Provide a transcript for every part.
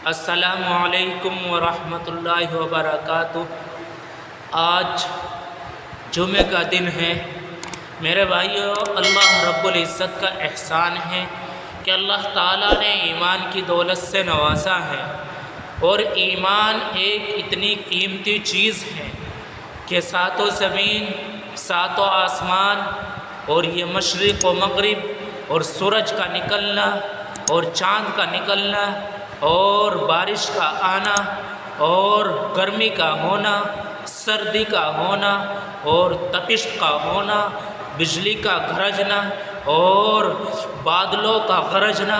السلام علیکم ورحمۃ اللہ وبرکاتہ۔ آج جمعہ کا دن ہے میرے بھائیو۔ اللہ رب العزت کا احسان ہے کہ اللہ تعالیٰ نے ایمان کی دولت سے نوازا ہے، اور ایمان ایک اتنی قیمتی چیز ہے کہ ساتوں زمین، ساتوں آسمان، اور یہ مشرق و مغرب، اور سورج کا نکلنا، اور چاند کا نکلنا، اور بارش کا آنا، اور گرمی کا ہونا، سردی کا ہونا، اور تپش کا ہونا، بجلی کا گرجنا، اور بادلوں کا گرجنا،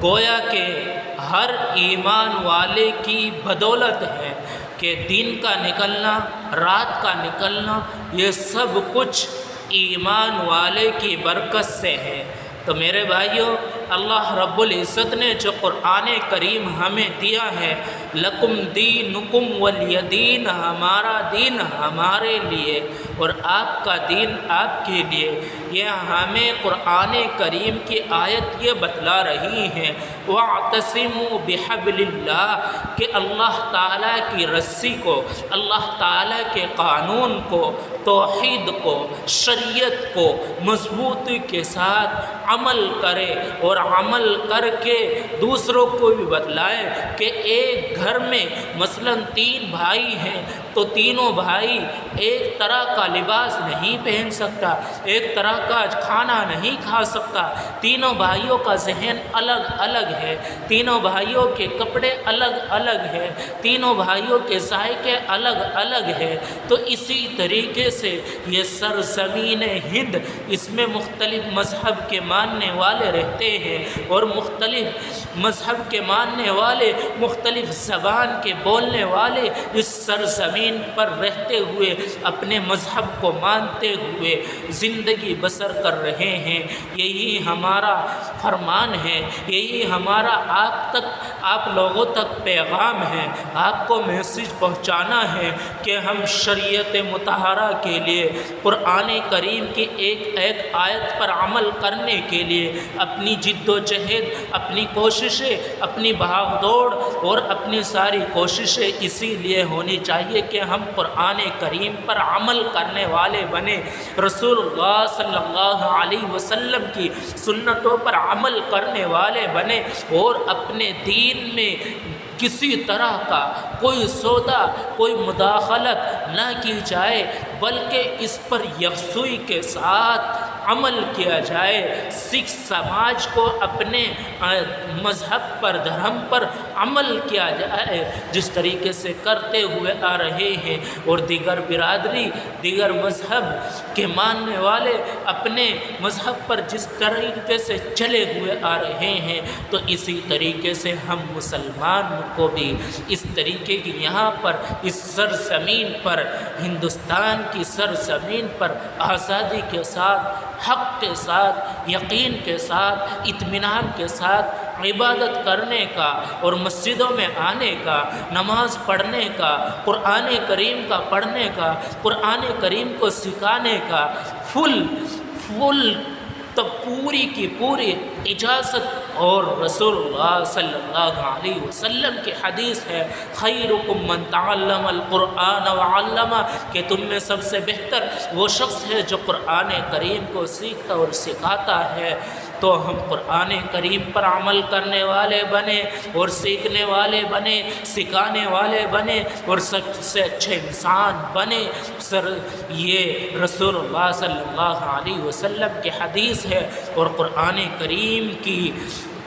گویا کہ ہر ایمان والے کی بدولت ہے کہ دن کا نکلنا، رات کا نکلنا، یہ سب کچھ ایمان والے کی برکت سے ہے۔ تو میرے بھائیوں، اللہ رب العزت نے جو قرآن کریم ہمیں دیا ہے، لکم دینکم ولی دین، ہمارا دین ہمارے لیے اور آپ کا دین آپ کے لیے، یہ ہمیں قرآن کریم کی آیت یہ بتلا رہی ہے، وَاعْتَصِمُوا بِحَبْلِ اللَّهِ، کہ اللہ تعالیٰ کی رسی کو، اللہ تعالیٰ کے قانون کو، توحید کو، شریعت کو مضبوطی کے ساتھ عمل کرے، اور عمل کر کے دوسروں کو بھی بتلائے کہ ایک گھر میں مثلا 3 بھائی ہیں تو تینوں بھائی ایک طرح کا لباس نہیں پہن سکتا، ایک طرح کا کھانا نہیں کھا سکتا، تینوں بھائیوں کا ذہن الگ الگ ہے، تینوں بھائیوں کے کپڑے الگ الگ ہیں، تینوں بھائیوں کے ذائقے الگ الگ ہیں۔ تو اسی طریقے سے یہ سرزمین ہند، اس میں مختلف مذہب کے ماننے والے رہتے ہیں، اور مختلف مذہب کے ماننے والے، مختلف زبان کے بولنے والے اس سرزمین پر رہتے ہوئے اپنے مذہب کو مانتے ہوئے زندگی بسر کر رہے ہیں۔ یہی ہمارا فرمان ہے، یہی ہمارا آپ لوگوں تک پیغام ہے، آپ کو میسج پہنچانا ہے کہ ہم شریعت مطہرہ کے لیے، قرآن کریم کی ایک ایک آیت پر عمل کرنے کے لیے اپنی جد و جہد، اپنی کوششیں، اپنی بھاگ دوڑ اور اپنی ساری کوششیں اسی لیے ہونی چاہیے کہ ہم قرآن کریم پر عمل کرنے والے بنیں، رسول اللہ صلی اللہ علیہ وسلم کی سنتوں پر عمل کرنے والے بنیں، اور اپنے دین میں کسی طرح کا کوئی سودا، کوئی مداخلت نہ کی جائے، بلکہ اس پر یکسوئی کے ساتھ عمل کیا جائے۔ سکھ سماج کو اپنے مذہب پر، دھرم پر عمل کیا جائے جس طریقے سے کرتے ہوئے آ رہے ہیں، اور دیگر برادری، دیگر مذہب کے ماننے والے اپنے مذہب پر جس طریقے سے چلے ہوئے آ رہے ہیں، تو اسی طریقے سے ہم مسلمان کو بھی اس طریقے کی یہاں پر اس سرزمین پر، ہندوستان کی سرزمین پر آزادی کے ساتھ، حق کے ساتھ، یقین کے ساتھ، اطمینان کے ساتھ عبادت کرنے کا، اور مسجدوں میں آنے کا، نماز پڑھنے کا، قرآن کریم کا پڑھنے کا، قرآن کریم کو سکھانے کا تو پوری کی پوری اجازت، اور رسول اللہ صلی اللہ علیہ وسلم کی حدیث ہے، خیرکم من تعلم القرآن وعلمہ، کہ تم میں سب سے بہتر وہ شخص ہے جو قرآن کریم کو سیکھتا اور سکھاتا ہے۔ تو ہم قرآن کریم پر عمل کرنے والے بنے، اور سیکھنے والے بنے، سکھانے والے بنے، اور سب سے اچھے انسان بنے۔ یہ رسول اللہ صلی اللہ علیہ وسلم کی حدیث ہے، اور قرآن کریم کی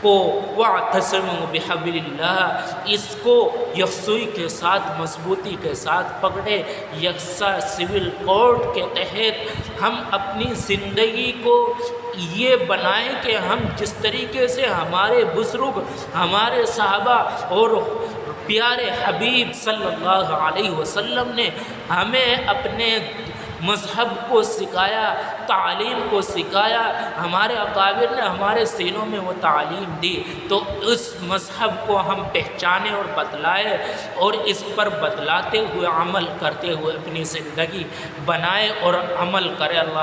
کو وَاعْتَصِمُوا بِحَبْلِ اللَّهِ، اس کو یکسوئی کے ساتھ، مضبوطی کے ساتھ پکڑے۔ یکساں سول کوڈ کے تحت ہم اپنی زندگی کو یہ بنائیں کہ ہم جس طریقے سے ہمارے بزرگ، ہمارے صحابہ اور پیارے حبیب صلی اللہ علیہ وسلم نے ہمیں اپنے مذہب کو سکھایا، تعلیم کو سکھایا، ہمارے اکابر نے ہمارے سینوں میں وہ تعلیم دی، تو اس مذہب کو ہم پہچانے اور بتلائے، اور اس پر بتلاتے ہوئے، عمل کرتے ہوئے اپنی زندگی بنائے اور عمل کرے۔ اللہ